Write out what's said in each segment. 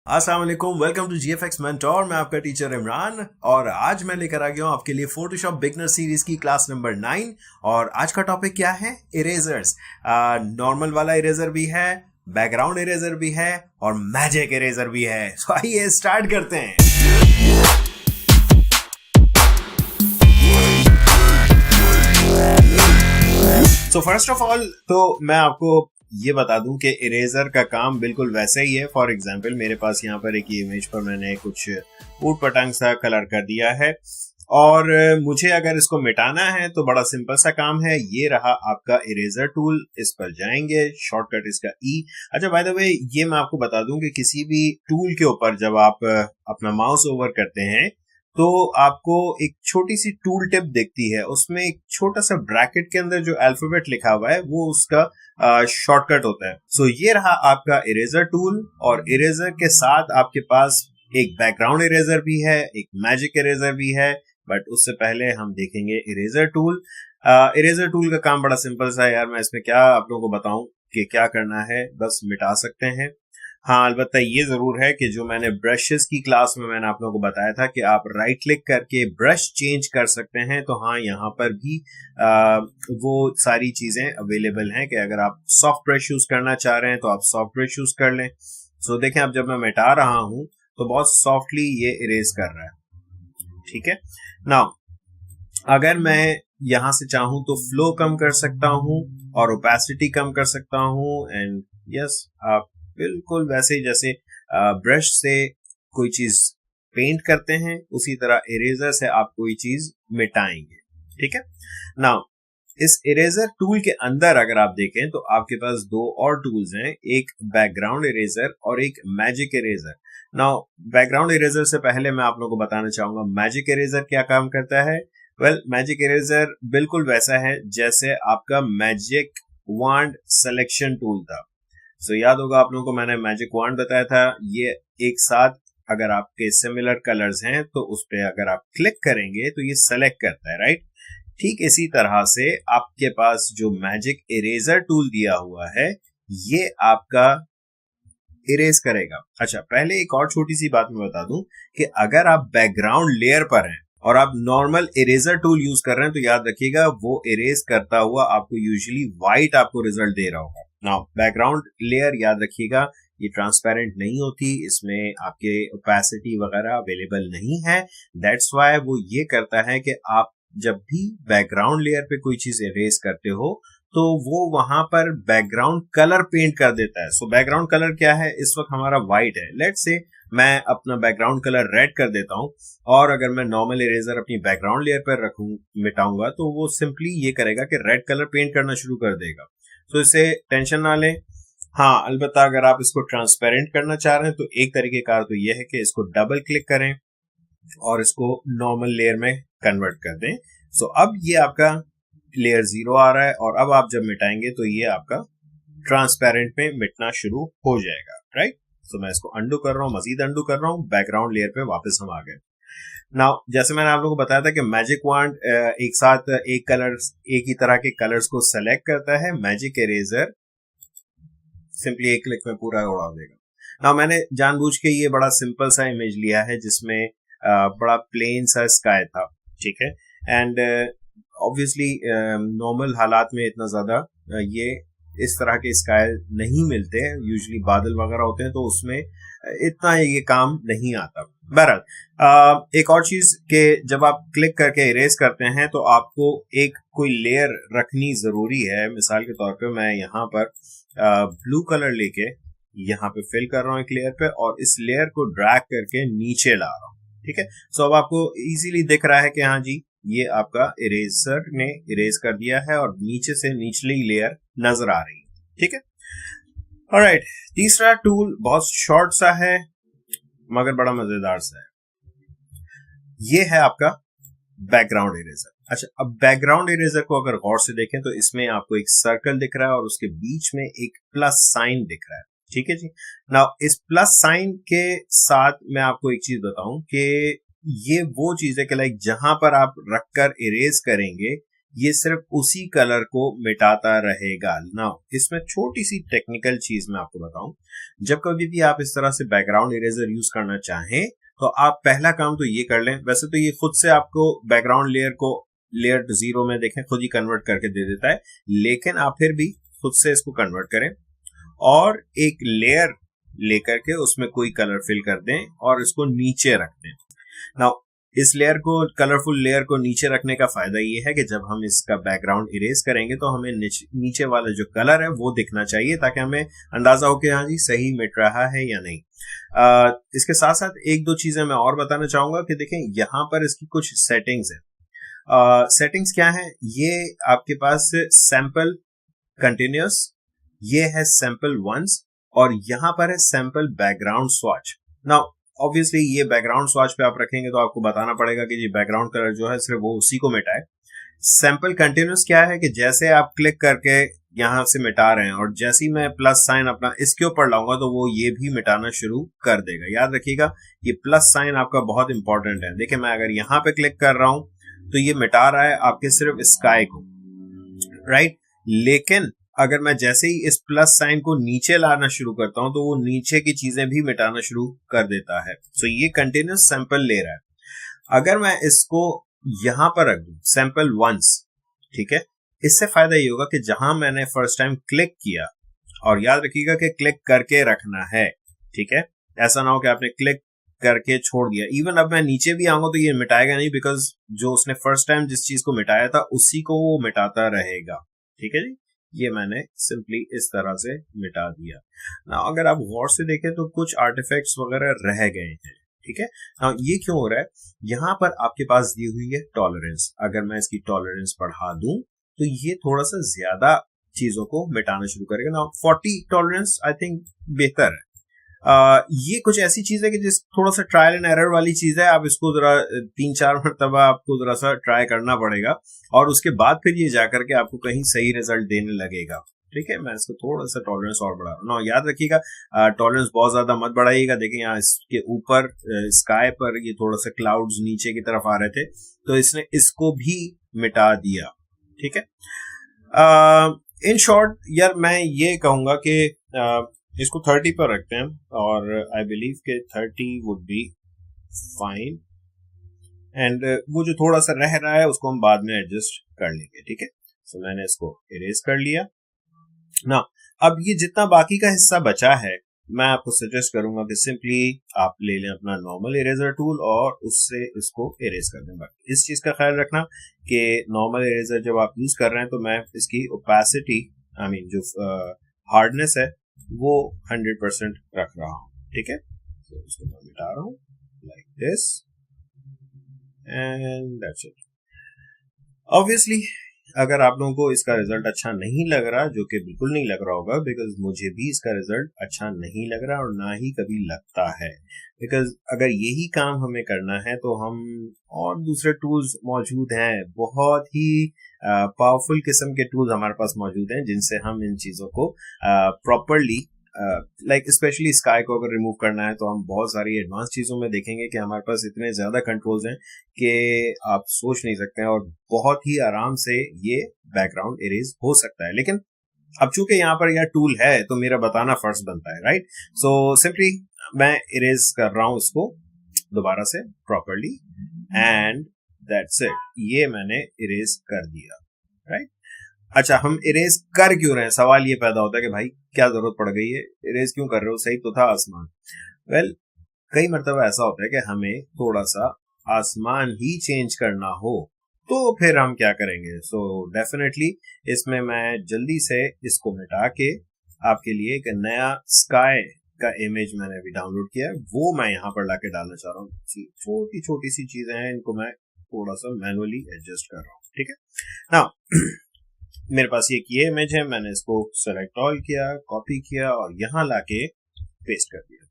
अस्सलाम वालेकुम, welcome to GFX mentor. मैं आपका टीचर इमरान और आज मैं लेकर आ गया हूं आपके लिए फोटोशॉप बिगनर सीरीज की क्लास नंबर 9। और आज का टॉपिक क्या है? इरेजर्स। नॉर्मल वाला इरेजर भी है, बैकग्राउंड इरेजर भी है और मैजिक इरेजर भी है। तो आइए स्टार्ट करते हैं। सो फर्स्ट ऑफ ऑल तो मैं आपको ये बता दूं कि इरेजर का काम बिल्कुल वैसे ही है। फॉर एग्जांपल मेरे पास यहाँ पर एक इमेज पर मैंने कुछ ऊट पटांग सा कलर कर दिया है और मुझे अगर इसको मिटाना है तो बड़ा सिंपल सा काम है। ये रहा आपका इरेजर टूल, इस पर जाएंगे, शॉर्टकट इसका ई। अच्छा, बाय द वे ये मैं आपको बता दूं कि किसी भी टूल के ऊपर जब आप अपना माउस ओवर करते हैं तो आपको एक छोटी सी टूल टिप दिखती है, उसमें एक छोटा सा ब्रैकेट के अंदर जो अल्फाबेट लिखा हुआ है वो उसका शॉर्टकट होता है। सो ये रहा आपका इरेजर टूल और इरेजर के साथ आपके पास एक बैकग्राउंड इरेजर भी है, एक मैजिक इरेजर भी है। बट उससे पहले हम देखेंगे इरेजर टूल। इरेजर टूल का काम बड़ा सिंपल सा है यार। मैं इसमें क्या आप लोगों को बताऊं कि क्या करना है, बस मिटा सकते हैं। हाँ, अलबत्ता ये जरूर है कि जो मैंने ब्रशेस की क्लास में मैंने आप लोगों को बताया था कि आप राइट क्लिक करके ब्रश चेंज कर सकते हैं, तो हाँ यहाँ पर भी वो सारी चीजें अवेलेबल हैं कि अगर आप सॉफ्ट ब्रश यूज करना चाह रहे हैं तो आप सॉफ्ट ब्रश यूज कर लें। सो देखें, अब जब मैं मिटा रहा हूं तो बहुत सॉफ्टली ये इरेज कर रहा है। ठीक है, नाउ अगर मैं यहां से चाहूं तो फ्लो कम कर सकता हूं और ओपेसिटी कम कर सकता हूं। एंड यस, आप बिल्कुल वैसे ही जैसे ब्रश से कोई चीज पेंट करते हैं उसी तरह इरेजर से आप कोई चीज मिटाएंगे। ठीक है, नाउ इस इरेजर टूल के अंदर अगर आप देखें तो आपके पास दो और टूल्स हैं, एक बैकग्राउंड इरेजर और एक magic eraser. Now background eraser से पहले मैं आप लोगों को बताना चाहूंगा मैजिक इरेजर क्या काम करता है। वेल, मैजिक इरेजर बिल्कुल वैसा है जैसे आपका मैजिक वांड सिलेक्शन टूल था। सो याद होगा आप लोगों को मैंने मैजिक वांड बताया था। ये एक साथ अगर आपके सिमिलर कलर्स हैं तो उस पर अगर आप क्लिक करेंगे तो ये सेलेक्ट करता है, राइट। ठीक इसी तरह से आपके पास जो मैजिक इरेजर टूल दिया हुआ है ये आपका इरेज करेगा। अच्छा, पहले एक और छोटी सी बात मैं बता दूं कि अगर आप बैकग्राउंड लेयर पर हैं और आप नॉर्मल इरेजर टूल यूज कर रहे हैं तो याद रखिएगा वो इरेज करता हुआ आपको यूजुअली व्हाइट आपको रिजल्ट दे रहा होगा। नाउ बैकग्राउंड लेयर याद रखिएगा ये ट्रांसपेरेंट नहीं होती, इसमें आपके ओपेसिटी वगैरह अवेलेबल नहीं है। दैट्स व्हाई वो ये करता है कि आप जब भी बैकग्राउंड लेयर पे कोई चीज इरेज करते हो तो वो वहां पर बैकग्राउंड कलर पेंट कर देता है। सो बैकग्राउंड कलर क्या है, इस वक्त हमारा व्हाइट है। लेट्स से मैं अपना बैकग्राउंड कलर रेड कर देता हूं और अगर मैं नॉर्मल इरेजर अपनी बैकग्राउंड लेयर पर रखूं मिटाऊंगा तो वो सिंपली ये करेगा कि रेड कलर पेंट करना शुरू कर देगा। तो इससे टेंशन ना लें। हाँ, अलबत्ता अगर आप इसको ट्रांसपेरेंट करना चाह रहे हैं तो एक तरीके कार तो यह है कि इसको डबल क्लिक करें और इसको नॉर्मल लेयर में कन्वर्ट कर दें। सो अब ये आपका लेयर 0 आ रहा है और अब आप जब मिटाएंगे तो ये आपका ट्रांसपेरेंट में मिटना शुरू हो जाएगा, राइट। सो मैं इसको अंडू कर रहा हूँ, मजीद अंडू कर रहा हूँ, बैकग्राउंड लेयर पे वापस हम आ गए। नाउ जैसे मैंने आप लोगों को बताया था कि मैजिक वांड एक साथ एक ही तरह के कलर्स को सेलेक्ट करता है। मैजिक इरेजर सिंपली एक क्लिक में पूरा उड़ा देगा। नाउ मैंने जानबूझ के ये बड़ा सिंपल सा इमेज लिया है जिसमें बड़ा प्लेन सा स्काई था, ठीक है। एंड ऑब्वियसली नॉर्मल हालात में इतना ज्यादा ये इस तरह के स्काई नहीं मिलते हैं, यूजुअली बादल वगैरह होते हैं तो उसमें इतना ये काम नहीं आता। बहरहाल एक और चीज के जब आप क्लिक करके इरेज करते हैं तो आपको एक कोई लेयर रखनी जरूरी है। मिसाल के तौर पे मैं यहाँ पर ब्लू कलर लेके यहाँ पे फिल कर रहा हूँ एक लेयर पे और इस लेयर को ड्रैग करके नीचे ला रहा हूँ, ठीक है। सो अब आपको इजीली दिख रहा है कि हाँ जी ये आपका इरेजर ने इरेज कर दिया है और नीचे से निचली लेयर नजर आ रही है, ठीक है। ऑलराइट, तीसरा टूल बहुत शॉर्ट सा है मगर बड़ा मजेदार सा है। ये है आपका बैकग्राउंड इरेजर। अच्छा, अब बैकग्राउंड इरेजर को अगर गौर से देखें तो इसमें आपको एक सर्कल दिख रहा है और उसके बीच में एक प्लस साइन दिख रहा है, ठीक है जी। नाउ इस प्लस साइन के साथ मैं आपको एक चीज बताऊं कि ये वो चीज है कि लाइक जहां पर आप रखकर इरेज करेंगे ये सिर्फ उसी कलर को मिटाता रहेगा। नाउ इसमें छोटी सी टेक्निकल चीज मैं आपको बताऊं, जब कभी भी आप इस तरह से बैकग्राउंड इरेजर यूज करना चाहें तो आप पहला काम तो ये कर लें। वैसे तो ये खुद से आपको बैकग्राउंड लेयर को लेयर 0 में देखें खुद ही कन्वर्ट करके दे देता है, लेकिन आप फिर भी खुद से इसको कन्वर्ट करें और एक लेयर लेकर के उसमें कोई कलर फिल कर दें और इसको नीचे रख दें। नाउ इस लेयर को, कलरफुल लेयर को नीचे रखने का फायदा ये है कि जब हम इसका बैकग्राउंड इरेज करेंगे तो हमें नीचे वाला जो कलर है वो दिखना चाहिए, ताकि हमें अंदाजा हो कि हाँ जी सही मिट रहा है या नहीं। इसके साथ साथ एक दो चीजें मैं और बताना चाहूंगा कि देखें यहाँ पर इसकी कुछ सेटिंग्स है। सेटिंग्स क्या है, ये आपके पास सैंपल कंटिन्यूअस, ये है सैंपल वंस, और यहाँ पर है sample background swatch. Now obviously ये बैकग्राउंड स्वॉच पे आप रखेंगे तो आपको बताना पड़ेगा कि ये बैकग्राउंड कलर जो है सिर्फ वो उसी को मिटाए। सैंपल कंटिन्यूअस क्या है कि जैसे आप क्लिक करके यहां से मिटा रहे हैं और जैसे ही मैं प्लस साइन अपना इसके ऊपर लाऊंगा तो वो ये भी मिटाना शुरू कर देगा। याद रखिएगा ये प्लस साइन आपका बहुत इंपॉर्टेंट है। देखिए मैं अगर यहां पे क्लिक कर रहा हूं तो ये मिटा रहा है आपके सिर्फ स्काई को, राइट। लेकिन अगर मैं जैसे ही इस प्लस साइन को नीचे लाना शुरू करता हूं तो वो नीचे की चीजें भी मिटाना शुरू कर देता है। सो ये कंटिन्यूस सैंपल ले रहा है। अगर मैं इसको यहां पर रख दूं सैंपल वंस, ठीक है, इससे फायदा ये होगा कि जहां मैंने फर्स्ट टाइम क्लिक किया, और याद रखिएगा कि क्लिक करके रखना है, ठीक है, ऐसा ना हो कि आपने क्लिक करके छोड़ दिया। इवन अब मैं नीचे भी आऊंगा तो ये मिटाएगा नहीं, बिकॉज जो उसने फर्स्ट टाइम जिस चीज को मिटाया था उसी को वो मिटाता रहेगा। ठीक है जी, ये मैंने सिंपली इस तरह से मिटा दिया ना। अगर आप गौर से देखें तो कुछ आर्टिफैक्ट्स वगैरह रह गए हैं, ठीक है ना। ये क्यों हो रहा है, यहाँ पर आपके पास दी हुई है टॉलरेंस। अगर मैं इसकी टॉलरेंस बढ़ा दूं तो ये थोड़ा सा ज्यादा चीजों को मिटाना शुरू करेगा ना। 40 टॉलरेंस आई थिंक बेहतर है। ये कुछ ऐसी चीज है कि जिस थोड़ा सा ट्रायल एंड एरर वाली चीज है। आप इसको जरा 3-4 मरतबा आपको जरा सा ट्राई करना पड़ेगा और उसके बाद फिर ये जाकर के आपको कहीं सही रिजल्ट देने लगेगा। ठीक है, मैं इसको थोड़ा सा टॉलरेंस और बढ़ा रहा हूँ। याद रखिएगा टॉलरेंस बहुत ज्यादा मत बढ़ाइएगा। देखिए यहाँ इसके ऊपर स्काई पर ये थोड़ा सा क्लाउड्स नीचे की तरफ आ रहे थे तो इसने इसको भी मिटा दिया। ठीक है, इन शॉर्ट यार मैं ये कहूंगा कि इसको 30 पर रखते हैं और आई बिलीव के 30 वुड बी फाइन। एंड वो जो थोड़ा सा रह रहा है उसको हम बाद में एडजस्ट कर लेंगे। ठीक है, सो मैंने इसको इरेज कर लिया ना। अब ये जितना बाकी का हिस्सा बचा है मैं आपको सजेस्ट करूंगा कि सिंपली आप ले लें अपना नॉर्मल इरेजर टूल और उससे इसको इरेज कर दें। बाकी इस चीज का ख्याल रखना कि नॉर्मल इरेजर जब आप यूज कर रहे हैं तो मैं इसकी ओपेसिटी आई मीन जो हार्डनेस है वो 100% रख रहा हूं। ठीक है, तो इसको मैं मिटा रहा हूं like this and that's it. Obviously अगर आप लोगों को इसका रिजल्ट अच्छा नहीं लग रहा, जो कि बिल्कुल नहीं लग रहा होगा बिकॉज मुझे भी इसका रिजल्ट अच्छा नहीं लग रहा और ना ही कभी लगता है, बिकॉज अगर यही काम हमें करना है तो हम और दूसरे टूल्स मौजूद हैं, बहुत ही पावरफुल किस्म के टूल्स हमारे पास मौजूद हैं जिनसे हम इन चीजों को प्रॉपरली लाइक स्पेशली स्काई को अगर रिमूव करना है तो हम बहुत सारी एडवांस चीजों में देखेंगे कि हमारे पास इतने ज्यादा कंट्रोल्स हैं कि आप सोच नहीं सकते हैं और बहुत ही आराम से ये बैकग्राउंड इरेज हो सकता है। लेकिन अब चूंकि यहाँ पर यह टूल है तो मेरा बताना फर्ज बनता है, राइट। सो सिंपली मैं इरेज कर रहा हूं इसको दोबारा से प्रॉपरली एंड दैट्स इट। ये मैंने इरेज कर दिया, राइट। अच्छा, हम इरेज कर क्यों रहे हैं, सवाल ये पैदा होता है कि भाई क्या जरूरत पड़ गई है, इरेज क्यों कर रहे हो, सही तो था आसमान। वेल कई मरतबा ऐसा होता है कि हमें थोड़ा सा आसमान ही चेंज करना हो तो फिर हम क्या करेंगे। सो डेफिनेटली इसमें मैं जल्दी से इसको मिटा के आपके लिए एक नया स्काई का इमेज मैंने अभी डाउनलोड किया है, वो मैं यहाँ पर लाके डालना चाह रहा हूँ। छोटी छोटी सी चीजें हैं, इनको मैं थोड़ा सा मैनुअली एडजस्ट कर रहा हूँ। ठीक है ना, मेरे पास ये इमेज है, मैंने इसको सेलेक्ट ऑल किया, कॉपी किया और यहाँ लाके पेस्ट कर दिया।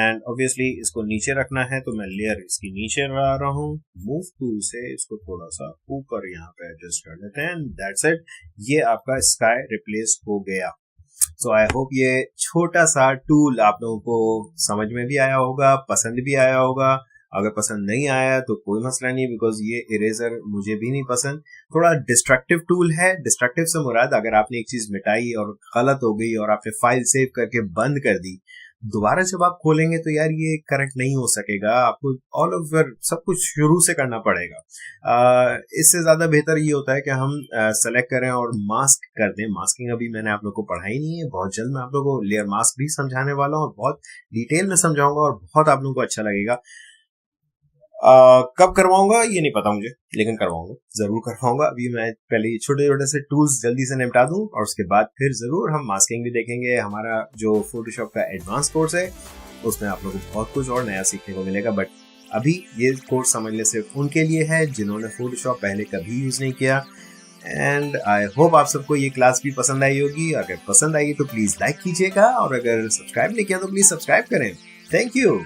एंड ऑब्वियसली इसको नीचे रखना है तो मैं लेयर इसकी नीचे ला रहा हूँ, मूव टूल से इसको थोड़ा सा ऊपर यहाँ पे एडजस्ट कर देते हैं। दैट्स इट, ये आपका स्काई रिप्लेस हो गया। सो आई होप ये छोटा सा टूल आप लोगों को समझ में भी आया होगा, पसंद भी आया होगा अगर पसंद नहीं आया तो कोई मसला नहीं, बिकॉज ये इरेजर मुझे भी नहीं पसंद। थोड़ा डिस्ट्रक्टिव टूल है। डिस्ट्रक्टिव से मुराद अगर आपने एक चीज मिटाई और गलत हो गई और आपने फाइल सेव करके बंद कर दी, दोबारा जब आप खोलेंगे तो यार ये करेक्ट नहीं हो सकेगा, आपको ऑल ओवर सब कुछ शुरू से करना पड़ेगा। इससे ज्यादा बेहतर ये होता है कि हम सेलेक्ट करें और मास्क कर दें। मास्किंग अभी मैंने आप लोग को पढ़ाई नहीं है, बहुत जल्द मैं आप लोगों को लेयर मास्क भी समझाने वाला हूँ और बहुत डिटेल में समझाऊंगा और बहुत आप लोगों को अच्छा लगेगा। कब करवाऊंगा ये नहीं पता मुझे, लेकिन करवाऊंगा, जरूर करवाऊंगा। अभी मैं पहले छोटे छोटे से टूल्स जल्दी से निपटा दूं और उसके बाद फिर जरूर हम मास्किंग भी देखेंगे। हमारा जो फोटोशॉप का एडवांस कोर्स है उसमें आप लोगों को बहुत कुछ और नया सीखने को मिलेगा, बट अभी ये कोर्स समझने सिर्फ उनके लिए है जिन्होंने फोटोशॉप पहले कभी यूज नहीं किया। एंड आई होप आप सबको ये क्लास भी पसंद आई होगी। अगर पसंद आई तो प्लीज लाइक कीजिएगा और अगर सब्सक्राइब नहीं किया तो प्लीज सब्सक्राइब करें। Thank you.